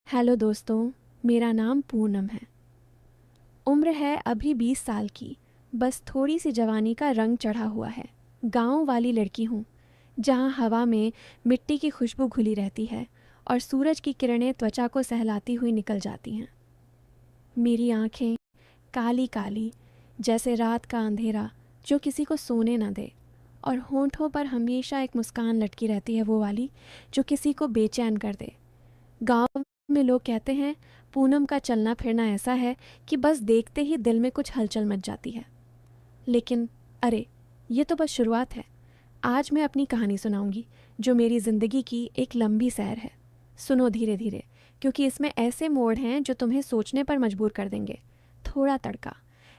Hello दोस्तों, मेरा नाम पूनम है। उम्र है अभी 20 साल की। बस थोड़ी सी जवानी का रंग चढ़ा हुआ है। गांव वाली लड़की हूँ, जहाँ हवा में मिट्टी की खुशबू घुली रहती है और सूरज की किरणें त्वचा को सहलाती हुई निकल जाती हैं। मेरी आंखें काली काली, जैसे रात का अंधेरा जो किसी को सोने न दे, और होंठों पर हमेशा एक मुस्कान लटकी रहती है, वो वाली जो किसी को बेचैन कर दे। गांव में लोग कहते हैं पूनम का चलना फिरना ऐसा है कि बस देखते ही दिल में कुछ हलचल मच जाती है। लेकिन अरे, ये तो बस शुरुआत है। आज मैं अपनी कहानी सुनाऊंगी, जो मेरी ज़िंदगी की एक लंबी सैर है। सुनो धीरे धीरे, क्योंकि इसमें ऐसे मोड़ हैं जो तुम्हें सोचने पर मजबूर कर देंगे। थोड़ा तड़का,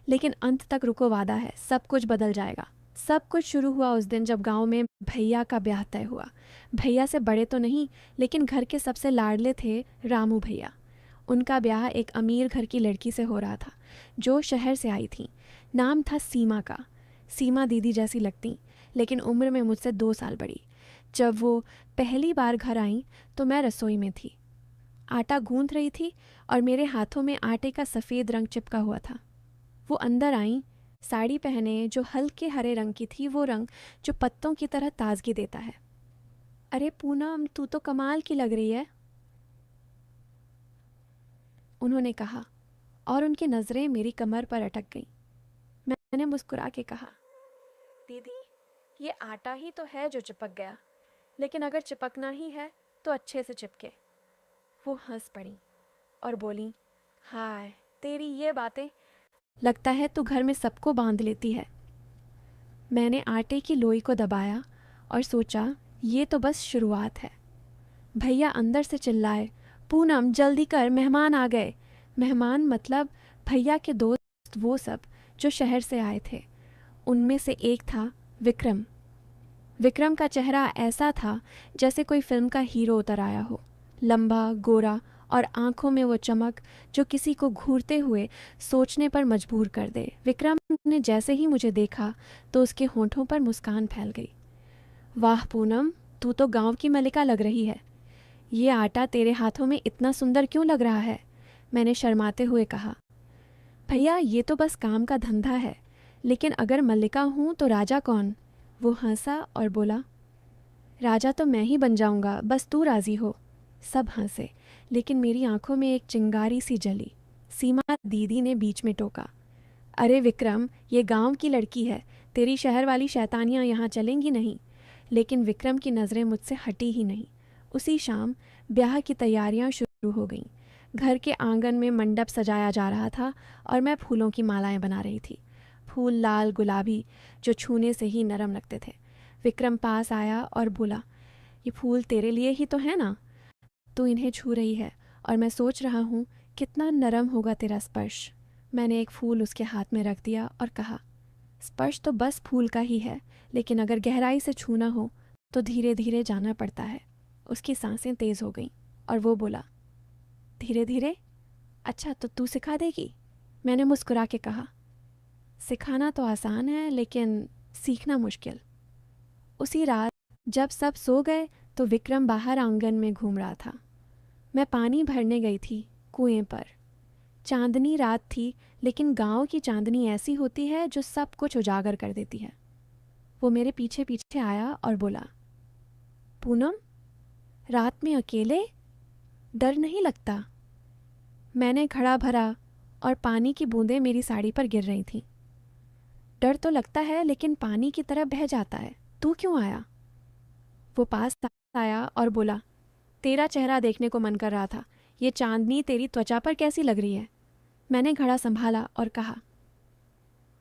लेकिन अंत तक रुको, वादा है सब कुछ बदल जाएगा। सब कुछ शुरू हुआ उस दिन जब गांव में भैया का ब्याह तय हुआ। भैया से बड़े तो नहीं, लेकिन घर के सबसे लाडले थे रामू भैया। उनका ब्याह एक अमीर घर की लड़की से हो रहा था, जो शहर से आई थी। नाम था सीमा का। सीमा दीदी जैसी लगती, लेकिन उम्र में मुझसे 2 साल बड़ी। जब वो पहली बार घर आई तो मैं रसोई में थी, आटा गूंथ रही थी और मेरे हाथों में आटे का सफ़ेद रंग चिपका हुआ था। वो अंदर आई, साड़ी पहने जो हल्के हरे रंग की थी, वो रंग जो पत्तों की तरह ताजगी देता है। अरे पूनम, तू तो कमाल की लग रही है, उन्होंने कहा, और उनकी नज़रें मेरी कमर पर अटक गईं। मैंने मुस्कुरा के कहा, दीदी, ये आटा ही तो है जो चिपक गया, लेकिन अगर चिपकना ही है तो अच्छे से चिपके। वो हंस पड़ी और बोली, हाय तेरी ये बातें, लगता है तू घर में सबको बांध लेती है। मैंने आटे की लोई को दबाया और सोचा, ये तो बस शुरुआत है। भैया अंदर से चिल्लाए, पूनम जल्दी कर, मेहमान आ गए। मेहमान मतलब भैया के दोस्त, वो सब जो शहर से आए थे। उनमें से एक था विक्रम। विक्रम का चेहरा ऐसा था जैसे कोई फिल्म का हीरो उतर आया हो। लंबा, गोरा, और आंखों में वो चमक जो किसी को घूरते हुए सोचने पर मजबूर कर दे। विक्रम ने जैसे ही मुझे देखा तो उसके होंठों पर मुस्कान फैल गई। वाह पूनम, तू तो गांव की मलिका लग रही है। ये आटा तेरे हाथों में इतना सुंदर क्यों लग रहा है? मैंने शर्माते हुए कहा। भैया, ये तो बस काम का धंधा है, लेकिन अगर मल्लिका हूँ तो राजा कौन? वो हंसा और बोला, राजा तो मैं ही बन जाऊंगा, बस तू राजी हो। सब हंसे, लेकिन मेरी आंखों में एक चिंगारी सी जली। सीमा दीदी ने बीच में टोका, अरे विक्रम, ये गांव की लड़की है, तेरी शहर वाली शैतानियां यहाँ चलेंगी नहीं। लेकिन विक्रम की नज़रें मुझसे हटी ही नहीं। उसी शाम ब्याह की तैयारियां शुरू हो गईं। घर के आंगन में मंडप सजाया जा रहा था और मैं फूलों की मालाएं बना रही थी। फूल लाल गुलाबी, जो छूने से ही नरम लगते थे। विक्रम पास आया और बोला, ये फूल तेरे लिए ही तो है ना? तू इन्हें छू रही है और मैं सोच रहा हूँ कितना नरम होगा तेरा स्पर्श। मैंने एक फूल उसके हाथ में रख दिया और कहा, स्पर्श तो बस फूल का ही है, लेकिन अगर गहराई से छूना हो तो धीरे धीरे जाना पड़ता है। उसकी सांसें तेज हो गईं और वो बोला, धीरे धीरे? अच्छा, तो तू सिखा देगी? मैंने मुस्कुरा के कहा, सिखाना तो आसान है, लेकिन सीखना मुश्किल। उसी रात जब सब सो गए तो विक्रम बाहर आंगन में घूम रहा था। मैं पानी भरने गई थी कुएं पर। चांदनी रात थी, लेकिन गांव की चांदनी ऐसी होती है जो सब कुछ उजागर कर देती है। वो मेरे पीछे पीछे आया और बोला, पूनम, रात में अकेले डर नहीं लगता? मैंने घड़ा भरा और पानी की बूंदें मेरी साड़ी पर गिर रही थीं। डर तो लगता है, लेकिन पानी की तरह बह जाता है। तू क्यों आया? वो पास आया और बोला, तेरा चेहरा देखने को मन कर रहा था। ये चांदनी तेरी त्वचा पर कैसी लग रही है? मैंने घड़ा संभाला और कहा,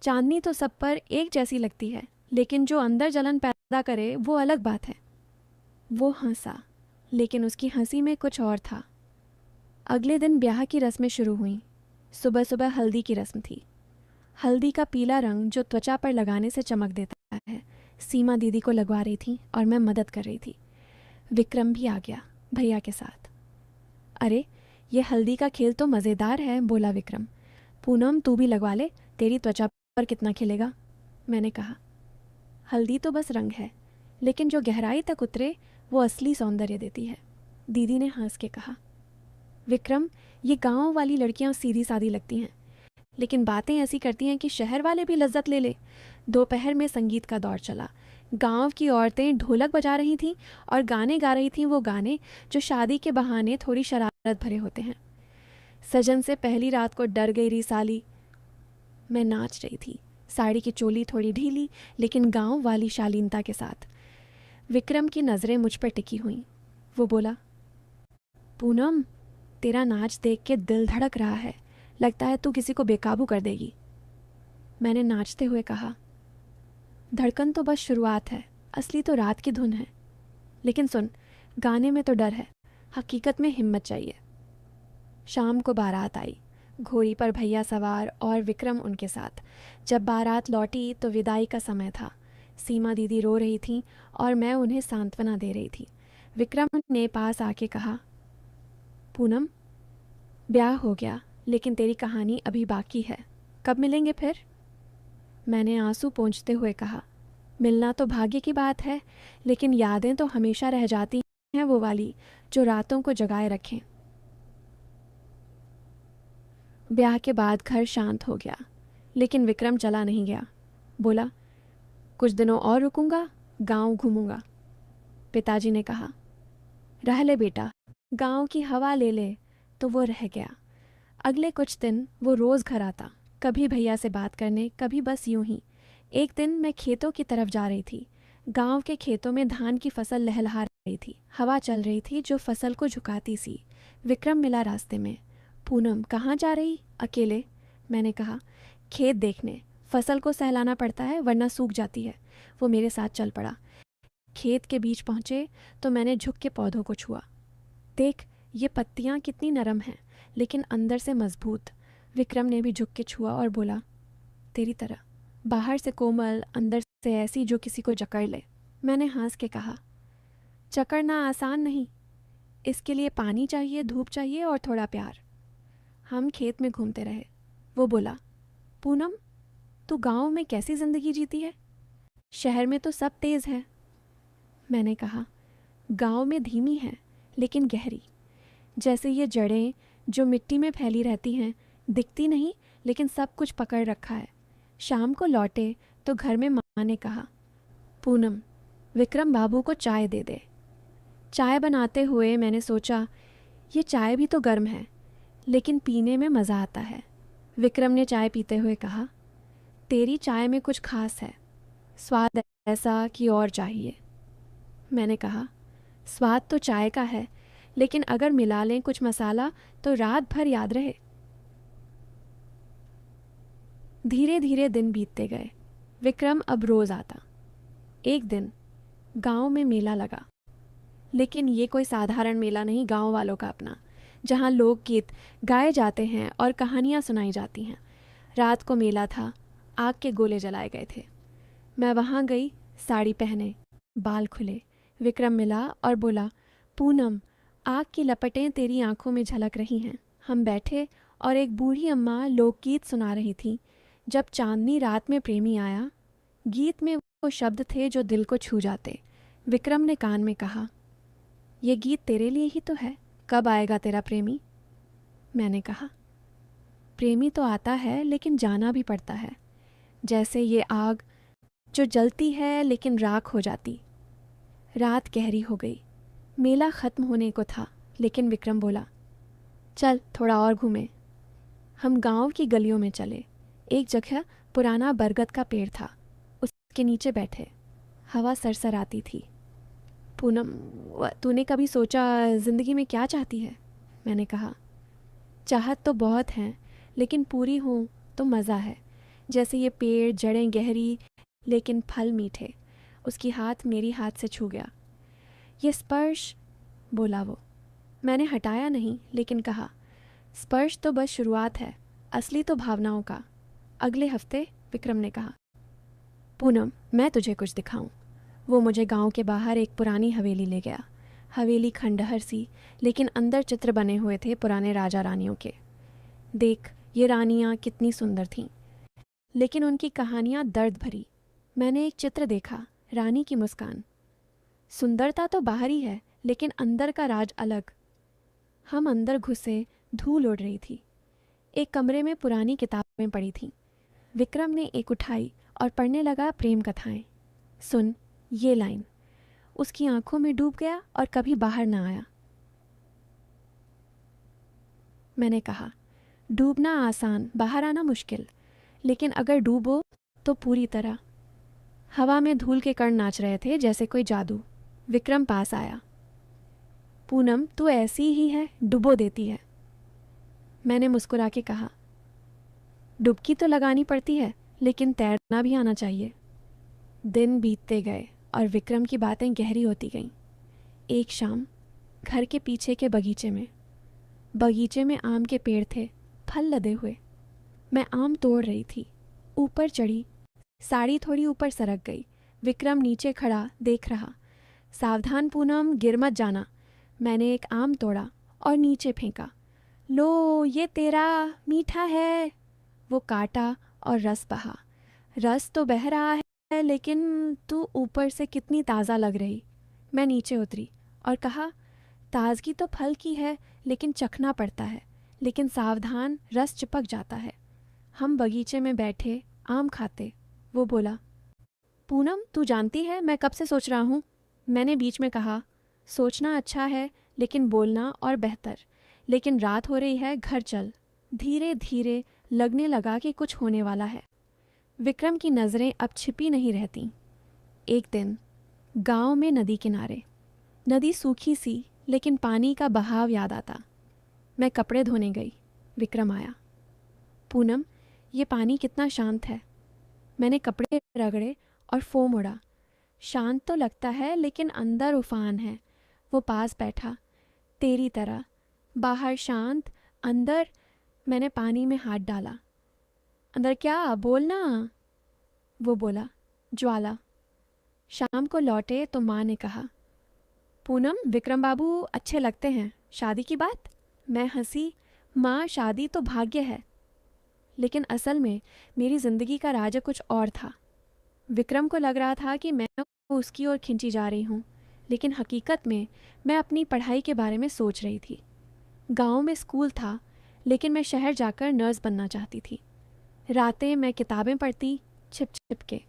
चांदनी तो सब पर एक जैसी लगती है, लेकिन जो अंदर जलन पैदा करे वो अलग बात है। वो हंसा, लेकिन उसकी हंसी में कुछ और था। अगले दिन ब्याह की रस्में शुरू हुईं। सुबह सुबह हल्दी की रस्म थी। हल्दी का पीला रंग जो त्वचा पर लगाने से चमक देता है, सीमा दीदी को लगवा रही थी और मैं मदद कर रही थी। विक्रम भी आ गया भैया के साथ। अरे, ये हल्दी का खेल तो मज़ेदार है, बोला विक्रम। पूनम, तू भी लगवा ले, तेरी त्वचा पर कितना खिलेगा। मैंने कहा, हल्दी तो बस रंग है, लेकिन जो गहराई तक उतरे वो असली सौंदर्य देती है। दीदी ने हंस के कहा, विक्रम, ये गांव वाली लड़कियां सीधी सादी लगती हैं, लेकिन बातें ऐसी करती हैं कि शहर वाले भी लज्जत ले ले। दोपहर में संगीत का दौर चला। गांव की औरतें ढोलक बजा रही थीं और गाने गा रही थीं, वो गाने जो शादी के बहाने थोड़ी शरारत भरे होते हैं। सजन से पहली रात को डर गई री साली। मैं नाच रही थी, साड़ी की चोली थोड़ी ढीली, लेकिन गांव वाली शालीनता के साथ। विक्रम की नज़रें मुझ पर टिकी हुईं। वो बोला, पूनम, तेरा नाच देख के दिल धड़क रहा है, लगता है तू किसी को बेकाबू कर देगी। मैंने नाचते हुए कहा, धड़कन तो बस शुरुआत है, असली तो रात की धुन है। लेकिन सुन, गाने में तो डर है, हकीकत में हिम्मत चाहिए। शाम को बारात आई, घोड़ी पर भैया सवार और विक्रम उनके साथ। जब बारात लौटी तो विदाई का समय था। सीमा दीदी रो रही थीं और मैं उन्हें सांत्वना दे रही थी। विक्रम ने पास आके कहा, पूनम, ब्याह हो गया, लेकिन तेरी कहानी अभी बाकी है, कब मिलेंगे फिर? मैंने आंसू पोंछते हुए कहा, मिलना तो भाग्य की बात है, लेकिन यादें तो हमेशा रह जाती हैं, वो वाली जो रातों को जगाए रखें। ब्याह के बाद घर शांत हो गया, लेकिन विक्रम चला नहीं गया। बोला, कुछ दिनों और रुकूंगा, गांव घूमूंगा। पिताजी ने कहा, रह ले बेटा, गांव की हवा ले ले। तो वो रह गया। अगले कुछ दिन वो रोज़ घर आता, कभी भैया से बात करने, कभी बस यूं ही। एक दिन मैं खेतों की तरफ जा रही थी। गांव के खेतों में धान की फसल लहलहा रही थी, हवा चल रही थी जो फसल को झुकाती सी। विक्रम मिला रास्ते में। पूनम, कहाँ जा रही? अकेले? मैंने कहा, खेत देखने, फसल को सहलाना पड़ता है वरना सूख जाती है। वो मेरे साथ चल पड़ा। खेत के बीच पहुंचे तो मैंने झुक के पौधों को छुआ। देख, ये पत्तियां कितनी नरम हैं, लेकिन अंदर से मजबूत। विक्रम ने भी झुक के छुआ और बोला, तेरी तरह, बाहर से कोमल, अंदर से ऐसी जो किसी को जकड़ ले। मैंने हंस के कहा, जकड़ना आसान नहीं, इसके लिए पानी चाहिए, धूप चाहिए और थोड़ा प्यार। हम खेत में घूमते रहे। वो बोला, पूनम, तू गांव में कैसी ज़िंदगी जीती है? शहर में तो सब तेज़ है। मैंने कहा, गांव में धीमी है लेकिन गहरी, जैसे ये जड़ें जो मिट्टी में फैली रहती हैं, दिखती नहीं लेकिन सब कुछ पकड़ रखा है। शाम को लौटे तो घर में माँ ने कहा, पूनम, विक्रम बाबू को चाय दे दे। चाय बनाते हुए मैंने सोचा, ये चाय भी तो गर्म है, लेकिन पीने में मज़ा आता है। विक्रम ने चाय पीते हुए कहा, तेरी चाय में कुछ खास है, स्वाद ऐसा कि और चाहिए। मैंने कहा, स्वाद तो चाय का है, लेकिन अगर मिला लें कुछ मसाला तो रात भर याद रहे। धीरे धीरे दिन बीतते गए। विक्रम अब रोज़ आता। एक दिन गांव में मेला लगा, लेकिन ये कोई साधारण मेला नहीं, गांव वालों का अपना, जहां लोकगीत गाए जाते हैं और कहानियां सुनाई जाती हैं। रात को मेला था, आग के गोले जलाए गए थे। मैं वहां गई, साड़ी पहने, बाल खुले। विक्रम मिला और बोला, पूनम, आग की लपटें तेरी आंखों में झलक रही हैं। हम बैठे और एक बूढ़ी अम्मा लोकगीत सुना रही थी। जब चांदनी रात में प्रेमी आया, गीत में वो शब्द थे जो दिल को छू जाते। विक्रम ने कान में कहा, ये गीत तेरे लिए ही तो है, कब आएगा तेरा प्रेमी? मैंने कहा, प्रेमी तो आता है लेकिन जाना भी पड़ता है, जैसे ये आग जो जलती है लेकिन राख हो जाती। रात गहरी हो गई, मेला ख़त्म होने को था, लेकिन विक्रम बोला, चल थोड़ा और घूमें। हम गांव की गलियों में चले। एक जगह पुराना बरगद का पेड़ था, उसके नीचे बैठे। हवा सरसर आती थी। पूनम, तूने कभी सोचा ज़िंदगी में क्या चाहती है? मैंने कहा, चाहत तो बहुत हैं, लेकिन पूरी हो तो मज़ा है। जैसे ये पेड़, जड़ें गहरी लेकिन फल मीठे। उसकी हाथ मेरी हाथ से छू गया। ये स्पर्श, बोला वो। मैंने हटाया नहीं, लेकिन कहा, स्पर्श तो बस शुरुआत है, असली तो भावनाओं का। अगले हफ्ते, विक्रम ने कहा। पूनम, मैं तुझे कुछ दिखाऊं। वो मुझे गांव के बाहर एक पुरानी हवेली ले गया। हवेली खंडहर सी, लेकिन अंदर चित्र बने हुए थे पुराने राजा रानियों के। देख, ये रानियां कितनी सुंदर थीं, लेकिन उनकी कहानियां दर्द भरी। मैंने एक चित्र देखा, रानी की मुस्कान। सुंदरता तो बाहरी है, लेकिन अंदर का राज अलग। हम अंदर घुसे, धूल उड़ रही थी। एक कमरे में पुरानी किताबें पड़ी थीं। विक्रम ने एक उठाई और पढ़ने लगा प्रेम कथाएं। सुन ये लाइन। उसकी आंखों में डूब गया और कभी बाहर ना आया। मैंने कहा, डूबना आसान, बाहर आना मुश्किल, लेकिन अगर डूबो तो पूरी तरह। हवा में धूल के कण नाच रहे थे जैसे कोई जादू। विक्रम पास आया। पूनम, तू ऐसी ही है, डुबो देती है। मैंने मुस्कुरा के कहा, डुबकी तो लगानी पड़ती है, लेकिन तैरना भी आना चाहिए। दिन बीतते गए और विक्रम की बातें गहरी होती गईं। एक शाम घर के पीछे के बगीचे में आम के पेड़ थे, फल लदे हुए। मैं आम तोड़ रही थी। ऊपर चढ़ी, साड़ी थोड़ी ऊपर सरक गई। विक्रम नीचे खड़ा देख रहा। सावधान पूनम, गिर मत जाना। मैंने एक आम तोड़ा और नीचे फेंका। लो, ये तेरा, मीठा है। वो काटा और रस बहा। रस तो बह रहा है, लेकिन तू ऊपर से कितनी ताज़ा लग रही। मैं नीचे उतरी और कहा, ताजगी तो फल की है, लेकिन चखना पड़ता है। लेकिन सावधान, रस चिपक जाता है। हम बगीचे में बैठे आम खाते। वो बोला, पूनम, तू जानती है मैं कब से सोच रहा हूँ। मैंने बीच में कहा, सोचना अच्छा है, लेकिन बोलना और बेहतर। लेकिन रात हो रही है, घर चल। धीरे धीरे लगने लगा कि कुछ होने वाला है। विक्रम की नज़रें अब छिपी नहीं रहती। एक दिन गांव में नदी किनारे, नदी सूखी सी, लेकिन पानी का बहाव याद आता। मैं कपड़े धोने गई। विक्रम आया। पूनम, ये पानी कितना शांत है। मैंने कपड़े रगड़े और फोम उड़ा। शांत तो लगता है, लेकिन अंदर उफान है। वो पास बैठा, तेरी तरह। बाहर शांत, अंदर। मैंने पानी में हाथ डाला। अंदर क्या, बोलना। वो बोला, ज्वाला। शाम को लौटे तो माँ ने कहा, पूनम, विक्रम बाबू अच्छे लगते हैं, शादी की बात। मैं हंसी। माँ, शादी तो भाग्य है, लेकिन असल में मेरी ज़िंदगी का राज कुछ और था। विक्रम को लग रहा था कि मैं उसकी ओर खिंची जा रही हूँ, लेकिन हकीकत में मैं अपनी पढ़ाई के बारे में सोच रही थी। गांव में स्कूल था, लेकिन मैं शहर जाकर नर्स बनना चाहती थी। रातें मैं किताबें पढ़ती, छिप छिप के।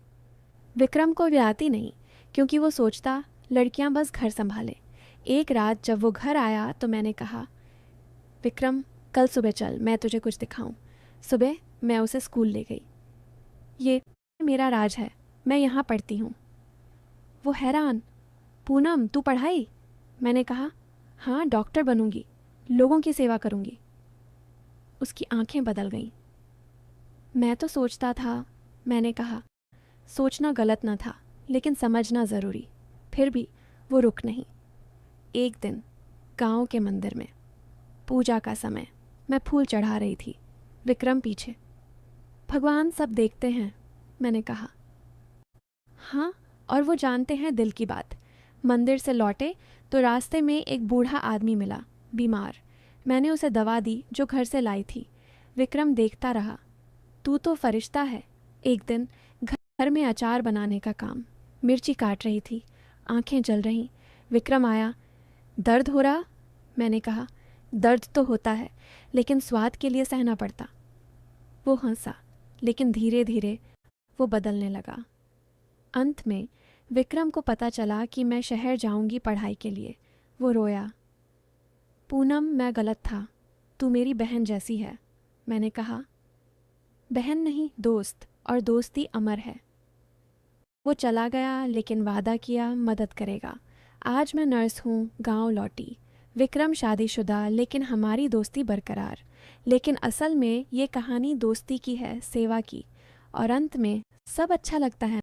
विक्रम को विलाती नहीं, क्योंकि वो सोचता लड़कियां बस घर संभाले। एक रात जब वो घर आया तो मैंने कहा, विक्रम, कल सुबह चल, मैं तुझे कुछ दिखाऊं। सुबह मैं उसे स्कूल ले गई। ये मेरा राज है, मैं यहाँ पढ़ती हूँ। वो हैरान, पूनम, तू पढ़ाई? मैंने कहा, हाँ, डॉक्टर बनूंगी, लोगों की सेवा करूंगी। उसकी आंखें बदल गईं। मैं तो सोचता था। मैंने कहा, सोचना गलत न था, लेकिन समझना ज़रूरी। फिर भी वो रुक नहीं। एक दिन गांव के मंदिर में, पूजा का समय, मैं फूल चढ़ा रही थी, विक्रम पीछे। भगवान सब देखते हैं, मैंने कहा। हाँ, और वो जानते हैं दिल की बात। मंदिर से लौटे तो रास्ते में एक बूढ़ा आदमी मिला, बीमार। मैंने उसे दवा दी जो घर से लाई थी। विक्रम देखता रहा। तू तो फरिश्ता है। एक दिन घर में अचार बनाने का काम, मिर्ची काट रही थी, आंखें जल रहीं। विक्रम आया। दर्द हो रहा? मैंने कहा, दर्द तो होता है, लेकिन स्वाद के लिए सहना पड़ता। वो हंसा, लेकिन धीरे धीरे वो बदलने लगा। अंत में विक्रम को पता चला कि मैं शहर जाऊंगी पढ़ाई के लिए। वो रोया। पूनम, मैं गलत था, तू मेरी बहन जैसी है। मैंने कहा, बहन नहीं, दोस्त, और दोस्ती अमर है। वो चला गया, लेकिन वादा किया मदद करेगा। आज मैं नर्स हूँ, गांव लौटी। विक्रम शादीशुदा, लेकिन हमारी दोस्ती बरकरार। लेकिन असल में ये कहानी दोस्ती की है, सेवा की। और अंत में सब अच्छा लगता है